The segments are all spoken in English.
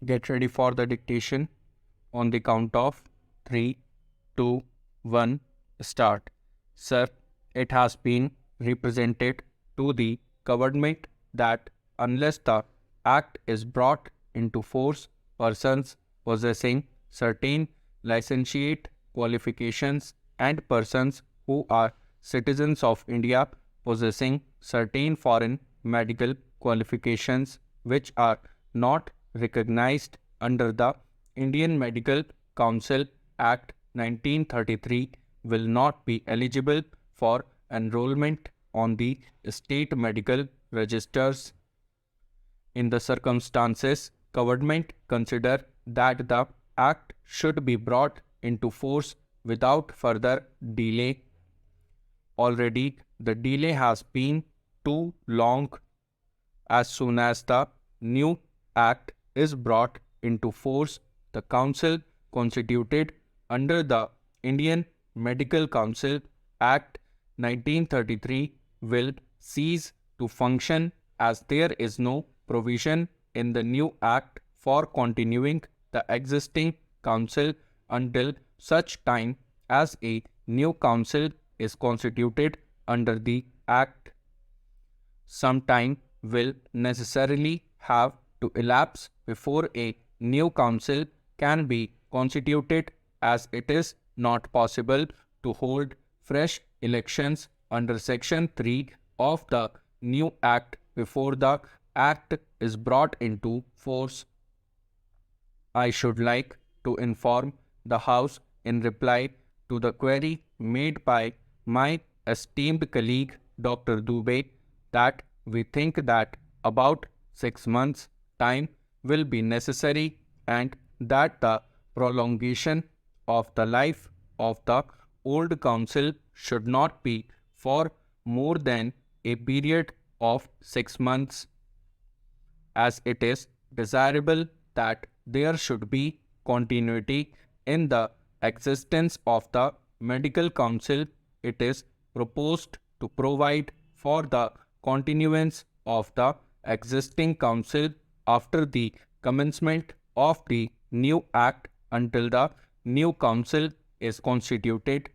Get ready for the dictation on the count of 3, 2, 1, start. Sir, it has been represented to the government that unless the act is brought into force, persons possessing certain licentiate qualifications and persons who are citizens of India possessing certain foreign medical qualifications which are not recognized under the Indian Medical Council Act 1933 will not be eligible for enrollment on the state medical registers. In the circumstances, government consider that the act should be brought into force without further delay. Already the delay has been too long. As soon as the new act is brought into force, the council constituted under the Indian Medical Council Act 1933 will cease to function as there is no provision in the new act for continuing the existing council until such time as a new council is constituted under the act. Some time will necessarily have to elapse before a new council can be constituted, as it is not possible to hold fresh elections under Section 3 of the new Act before the Act is brought into force. I should like to inform the House in reply to the query made by my esteemed colleague Dr. Dubey that we think that about 6 months time will be necessary and that the prolongation of the life of the old council should not be for more than a period of 6 months. As it is desirable that there should be continuity in the existence of the medical council, it is proposed to provide for the continuance of the existing council after the commencement of the new act until the new council is constituted.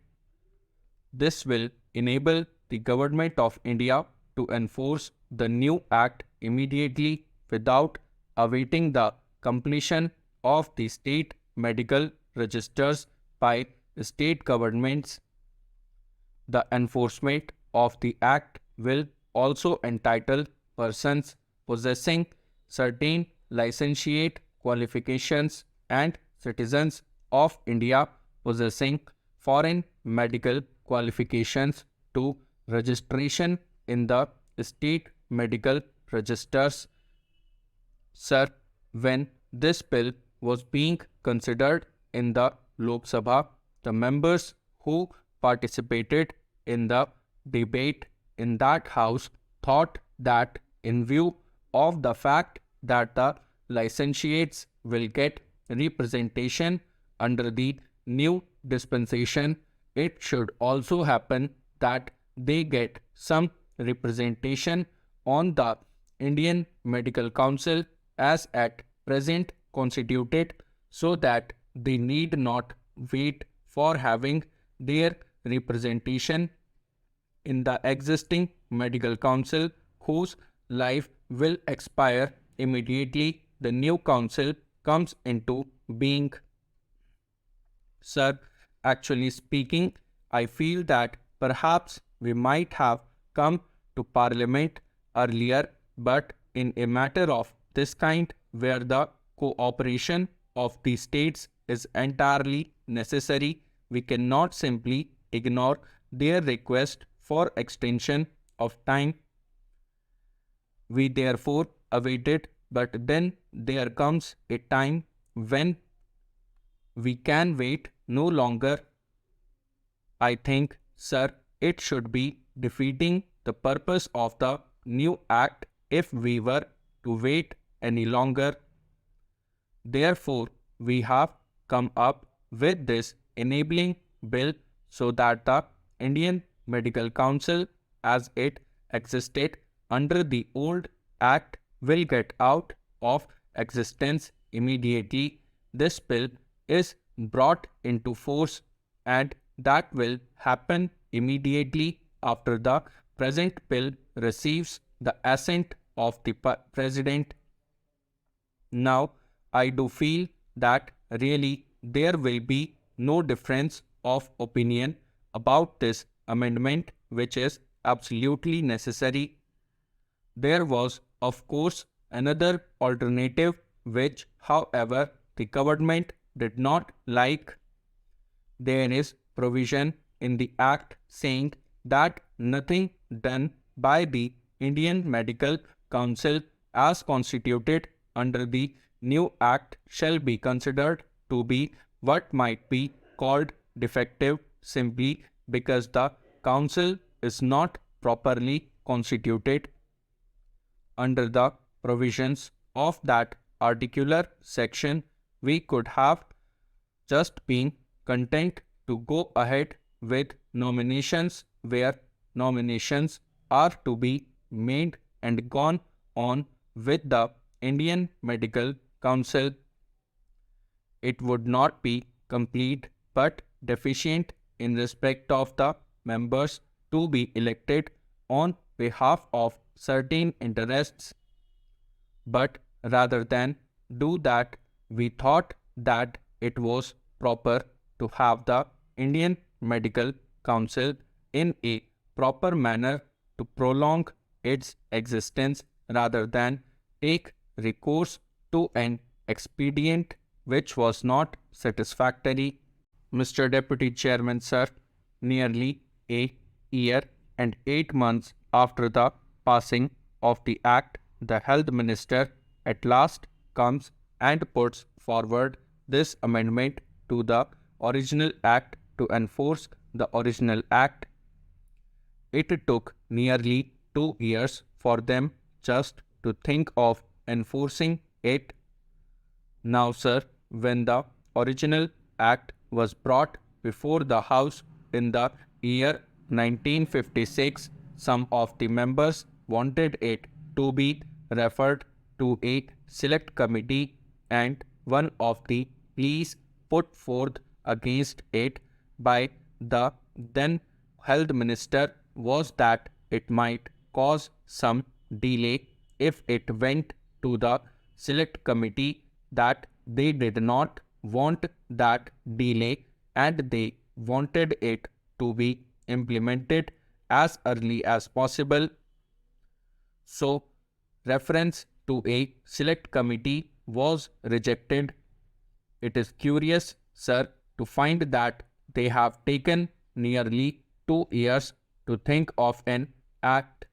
This will enable the Government of India to enforce the new act immediately without awaiting the completion of the state medical registers by state governments. The enforcement of the act will also entitle persons possessing certain licentiate qualifications and citizens of India possessing foreign medical qualifications to registration in the state medical registers. Sir, when this bill was being considered in the Lok Sabha, the members who participated in the debate in that house thought that in view of the fact that the licentiates will get representation under the new dispensation, it should also happen that they get some representation on the Indian Medical Council as at present constituted, so that they need not wait for having their representation in the existing medical council whose life will expire immediately the new council comes into being. Sir, actually speaking, I feel that perhaps we might have come to Parliament earlier, but in a matter of this kind, where the cooperation of the states is entirely necessary, we cannot simply ignore their request for extension of time. We therefore awaited, but then there comes a time when we can wait no longer. I think, sir, it should be defeating the purpose of the new act if we were to wait any longer. Therefore, we have come up with this enabling bill so that the Indian Medical Council as it existed under the old act will get out of existence immediately this bill is brought into force, and that will happen immediately after the present bill receives the assent of the President. Now, I do feel that really there will be no difference of opinion about this amendment, which is absolutely necessary. There was, of course, another alternative which, however, the government did not like. There is provision in the Act saying that nothing done by the Indian Medical Council as constituted under the new Act shall be considered to be what might be called defective simply because the Council is not properly constituted. Under the provisions of that particular section, we could have just been content to go ahead with nominations where nominations are to be made and gone on with the Indian Medical Council. It would not be complete but deficient in respect of the members to be elected on behalf of certain interests. But rather than do that, we thought that it was proper to have the Indian Medical Council in a proper manner to prolong its existence rather than take recourse to an expedient which was not satisfactory. Mr. Deputy Chairman, sir, nearly a year and 8 months after the passing of the Act, the Health Minister at last comes and puts forward this amendment to the original Act to enforce the original Act. It took nearly 2 years for them just to think of enforcing it. Now, sir, when the original Act was brought before the House in the year 1956, some of the members wanted it to be referred to a select committee, and one of the pleas put forth against it by the then Health Minister was that it might cause some delay if it went to the select committee, that they did not want that delay and they wanted it to be implemented as early as possible. So, reference to a select committee was rejected. It is curious, sir, to find that they have taken nearly 2 years to think of an act